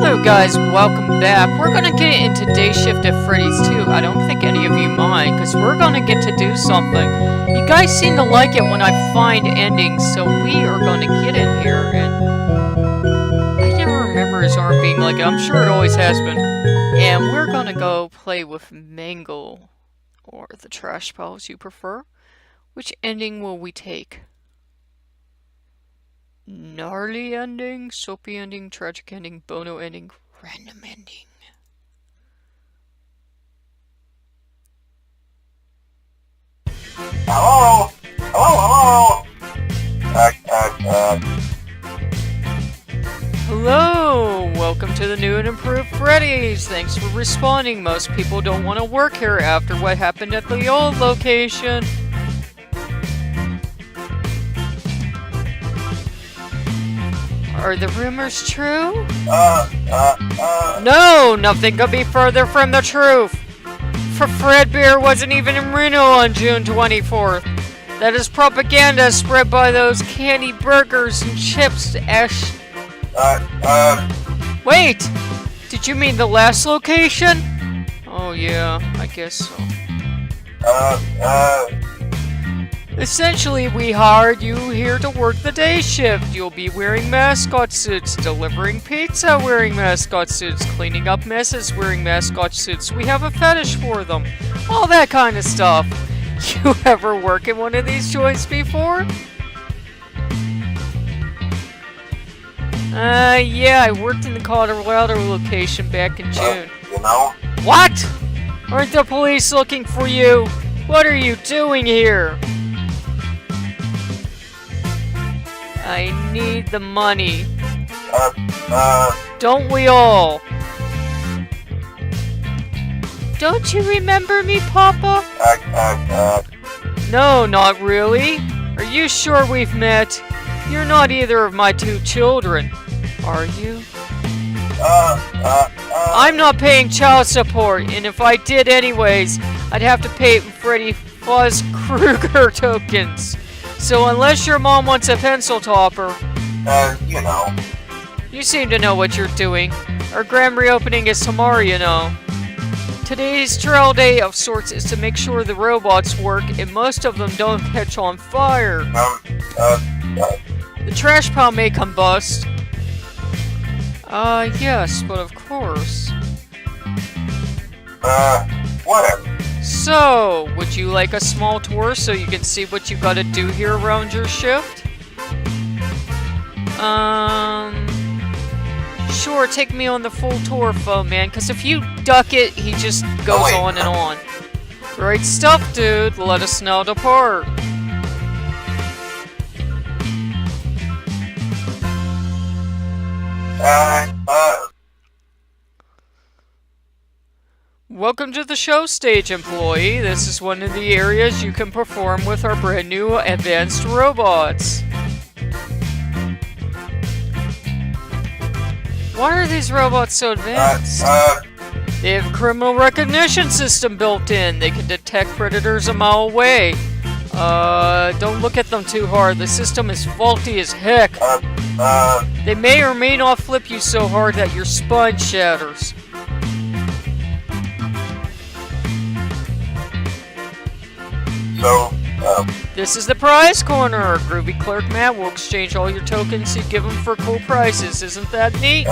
Hello guys, welcome back. We're gonna get into day shift at Freddy's 2. I don't think any of you mind, because we're gonna get to do something. You guys seem to like it when I find endings, so we are gonna get in here, and I never remember his arm being like it. I'm sure it always has been. And we're gonna go play with Mangle, or the trash pile as you prefer. Which ending will we take? Gnarly ending, soapy ending, tragic ending, bono ending, random ending. Hello? Hello? Hello! Welcome to the new and improved Freddy's. Thanks for responding. Most people don't want to work here after what happened at the old location. Are the rumors true? No! Nothing could be further from the truth! For Fredbear wasn't even in Reno on June 24th. That is propaganda spread by those candy burgers and chips, Ash. Wait! Did you mean the last location? Oh yeah, I guess so. Essentially, we hired you here to work the day shift. You'll be wearing mascot suits, delivering pizza wearing mascot suits, cleaning up messes wearing mascot suits. We have a fetish for them. All that kind of stuff. You ever work in one of these joints before? Yeah, I worked in the Colorado location back in June. You know? What? Aren't the police looking for you? What are you doing here? I need the money. Don't we all? Don't you remember me, Papa? No, not really. Are you sure we've met? You're not either of my two children, are you? I'm not paying child support, and if I did anyways, I'd have to pay it in Freddy Fuzz Krueger tokens. So unless your mom wants a pencil topper... you know. You seem to know what you're doing. Our grand reopening is tomorrow, you know. Today's trial day of sorts is to make sure the robots work and most of them don't catch on fire. The trash pile may combust. Yes, but of course. Whatever. So, would you like a small tour so you can see what you gotta do here around your shift? Sure, take me on the full tour, phone man, cause if you duck it, he just goes on and on. Great stuff, dude. Let us now depart. Welcome to the show stage, employee. This is one of the areas you can perform with our brand new advanced robots. Why are these robots so advanced? They have a criminal recognition system built in. They can detect predators a mile away. Don't look at them too hard. The system is faulty as heck. They may or may not flip you so hard that your spine shatters. So, This is the prize corner. Groovy clerk Matt will exchange all your tokens you give him for cool prizes. Isn't that neat?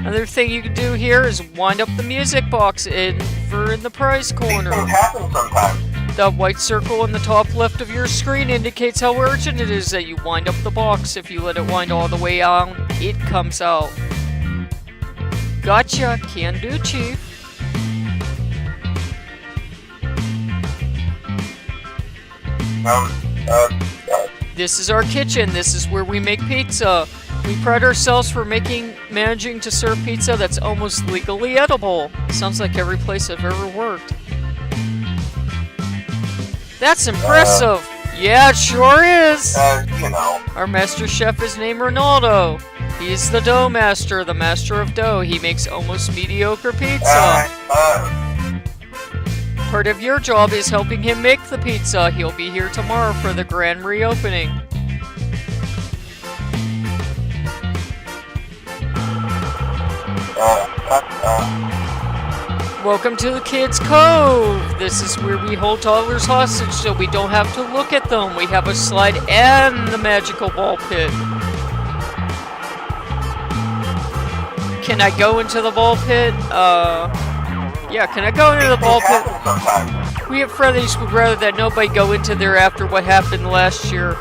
Another thing you can do here is wind up the music box in the prize corner. things happen sometimes. The white circle in the top left of your screen indicates how urgent it is that you wind up the box. If you let it wind all the way out, it comes out. Gotcha, can do, Chief. This is our kitchen. This is where we make pizza. We pride ourselves for managing to serve pizza that's almost legally edible. Sounds like every place I've ever worked. That's impressive. Yeah, it sure is. You know. Our master chef is named Ronaldo. He's the dough master, the master of dough. He makes almost mediocre pizza. Part of your job is helping him make the pizza. He'll be here tomorrow for the grand reopening. Welcome to the Kids Cove! This is where we hold toddlers hostage so we don't have to look at them. We have a slide and the magical ball pit. Can I go into the ball pit? Yeah, can I go into the ball pit? We at Freddy's would rather that nobody go into there after what happened last year.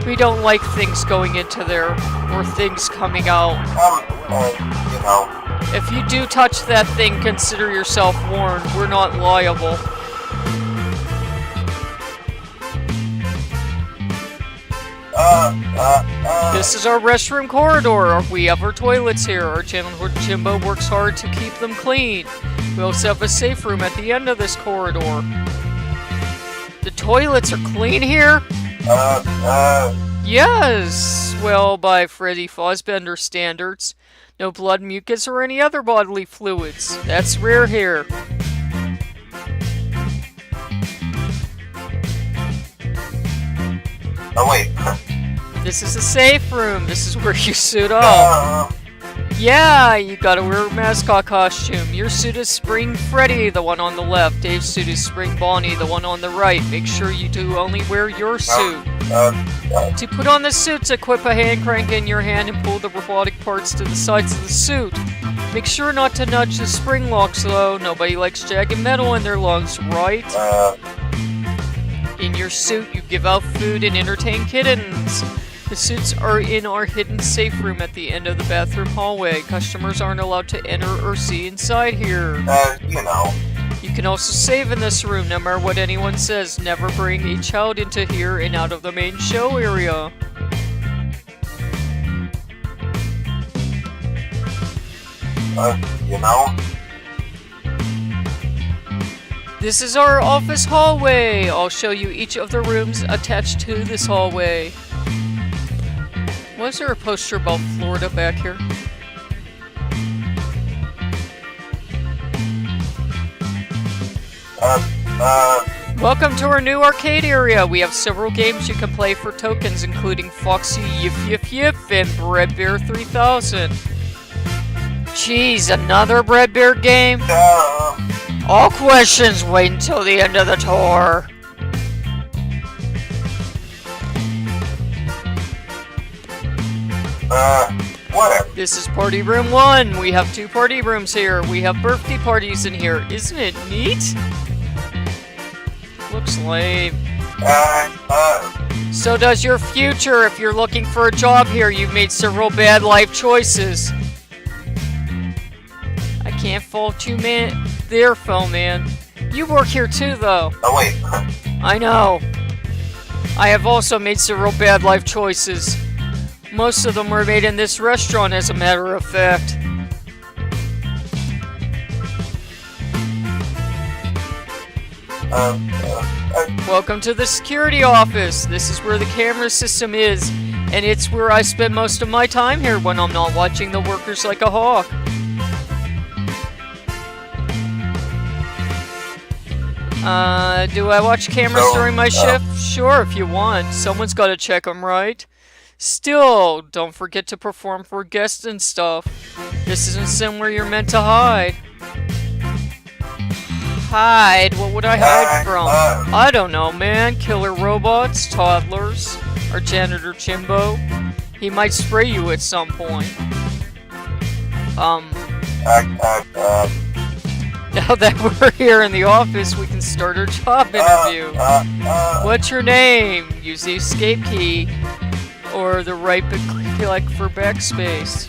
We don't like things going into there, or things coming out. You know. If you do touch that thing, consider yourself warned. We're not liable. This is our restroom corridor. We have our toilets here. Our channel Jimbo works hard to keep them clean. We also have a safe room at the end of this corridor. The toilets are clean here? Yes! Well, by Freddy Fazbender standards. No blood, mucus, or any other bodily fluids. That's rare here. Oh, wait. This is a safe room. This is where you suit up. Yeah, you gotta wear a mascot costume. Your suit is Spring Freddy, the one on the left. Dave's suit is Spring Bonnie, the one on the right. Make sure you do only wear your suit. To put on the suits, equip a hand crank in your hand and pull the robotic parts to the sides of the suit. Make sure not to nudge the spring locks though. Nobody likes jagged metal in their lungs, right? In your suit, you give out food and entertain kittens. The suits are in our hidden safe room at the end of the bathroom hallway. Customers aren't allowed to enter or see inside here. You know. You can also save in this room, no matter what anyone says. Never bring a child into here and out of the main show area. You know. This is our office hallway. I'll show you each of the rooms attached to this hallway. Was there a poster about Florida back here? Welcome to our new arcade area. We have several games you can play for tokens, including Foxy Yif Yif Yif and Bread Bear 3000. Jeez, another Bread Bear game? All questions wait until the end of the tour. Whatever. This is party room 1. We have 2 party rooms here. We have birthday parties in here. Isn't it neat? Looks lame. So does your future. If you're looking for a job here, you've made several bad life choices. I can't fault you, man. There, Phil, man. You work here too, though. Oh, wait. I know. I have also made several bad life choices. Most of them were made in this restaurant, as a matter of fact. Welcome to the security office. This is where the camera system is, and it's where I spend most of my time here when I'm not watching the workers like a hawk. Do I watch cameras during my shift? Sure, if you want. Someone's gotta check them, right? Still, don't forget to perform for guests and stuff. This isn't somewhere you're meant to hide. Hide? What would I hide from? I don't know, man. Killer robots, toddlers, our janitor Jimbo. He might spray you at some point. Now that we're here in the office, we can start our job interview. What's your name? Use the escape key or the right click for backspace.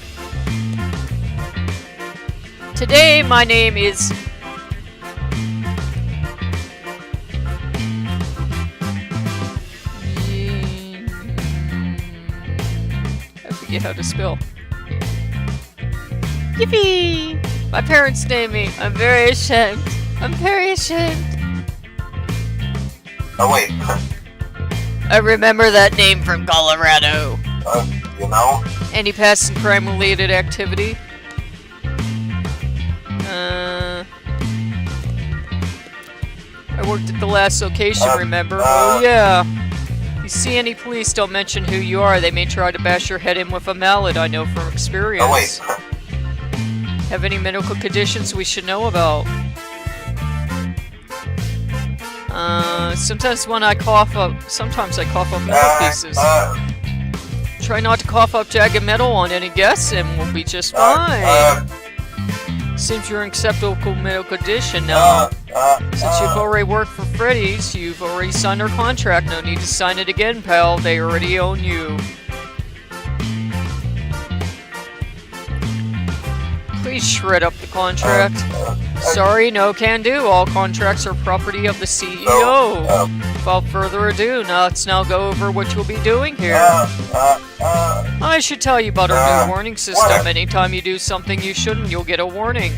Today, my name is... I forget how to spell. Yippee! My parents named me. I'm very ashamed. I'm very ashamed. Oh, wait. I remember that name from Colorado. You know? Any past and crime-related activity? I worked at the last location, remember? Oh, yeah. If you see any police, don't mention who you are. They may try to bash your head in with a mallet, I know from experience. Oh, wait. Have any medical conditions we should know about? Sometimes when I cough up metal pieces. Try not to cough up jagged metal on any guests and we'll be just fine. Seems you're in acceptable medical condition now. Since you've already worked for Freddy's, you've already signed our contract. No need to sign it again, pal. They already own you. Please shred up the contract. Sorry, no can do. All contracts are property of the CEO. Without further ado, let's now go over what you'll be doing here. I should tell you about our new warning system. Anytime you do something you shouldn't, you'll get a warning.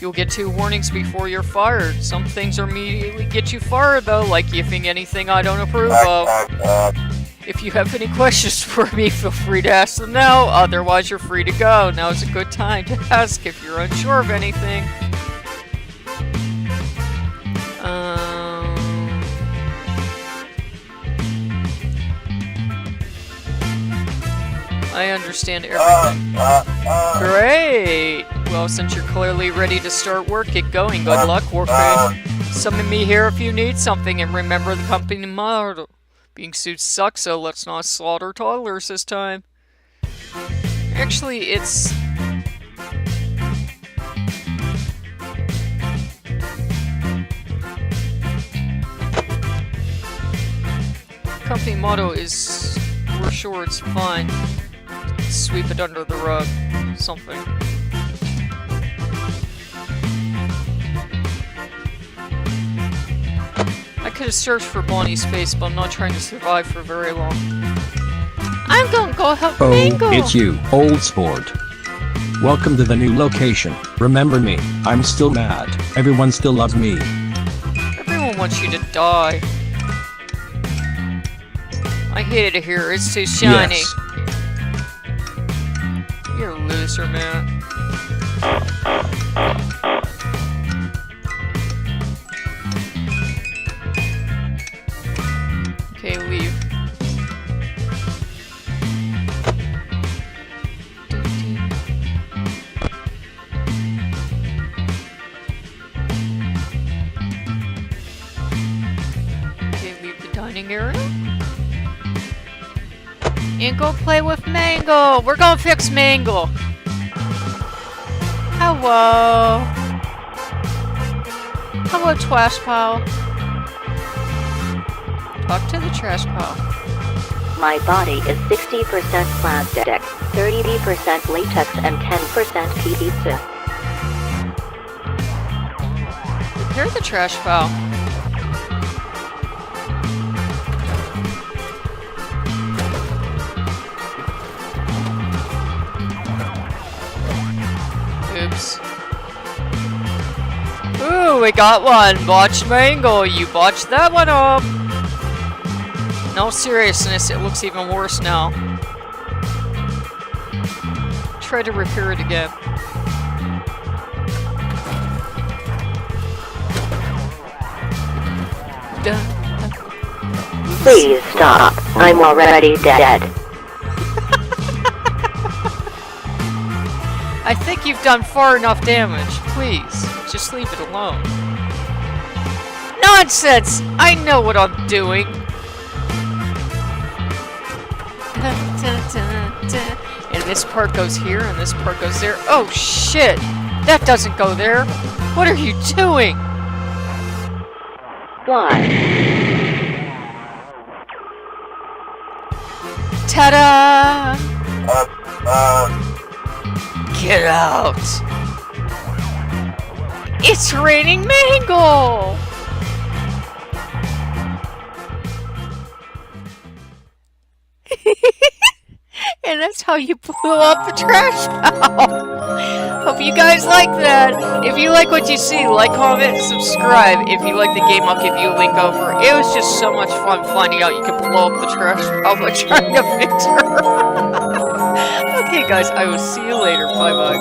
You'll get 2 warnings before you're fired. Some things immediately get you fired, though, like giving anything I don't approve of. If you have any questions for me, feel free to ask them now. Otherwise, you're free to go. Now is a good time to ask if you're unsure of anything. I understand everything. Great! Well, since you're clearly ready to start work, get going. Good luck, Warface. Summon me here if you need something, and remember the company motto. Being sued sucks, so let's not slaughter toddlers this time. Actually, it's... company motto is... we're sure it's fine. Sweep it under the rug. Something. I could have searched for Bonnie's face, but I'm not trying to survive for very long. I'm gonna go help Mangle! Oh, it's you, old sport. Welcome to the new location. Remember me, I'm still mad. Everyone still loves me. Everyone wants you to die. I hate it here, it's too shiny. Yes. You're a loser, man. Okay, leave. Okay, leave the dining area. And go play with Mangle! We're gonna fix Mangle! Hello! Hello, Trash Pal. Talk to the Trash Pal. My body is 60% plastic, 30% latex, and 10% pizza. Repair the Trash Pal. Oops. Ooh, we got one! Botched Mangle! You botched that one up! No seriousness, it looks even worse now. Try to repair it again. Please stop. I'm already dead. I think you've done far enough damage. Please, just leave it alone. Nonsense! I know what I'm doing. And this part goes here, and this part goes there. Oh shit! That doesn't go there. What are you doing? Why? Ta-da! Get out! It's raining Mangle! And that's how you blew up the trash pal! Hope you guys like that! If you like what you see, like, comment, and subscribe. If you like the game, I'll give you a link over. It was just so much fun finding out you could blow up the trash pal by trying to fix her. Okay guys, I will see you later. Bye bye.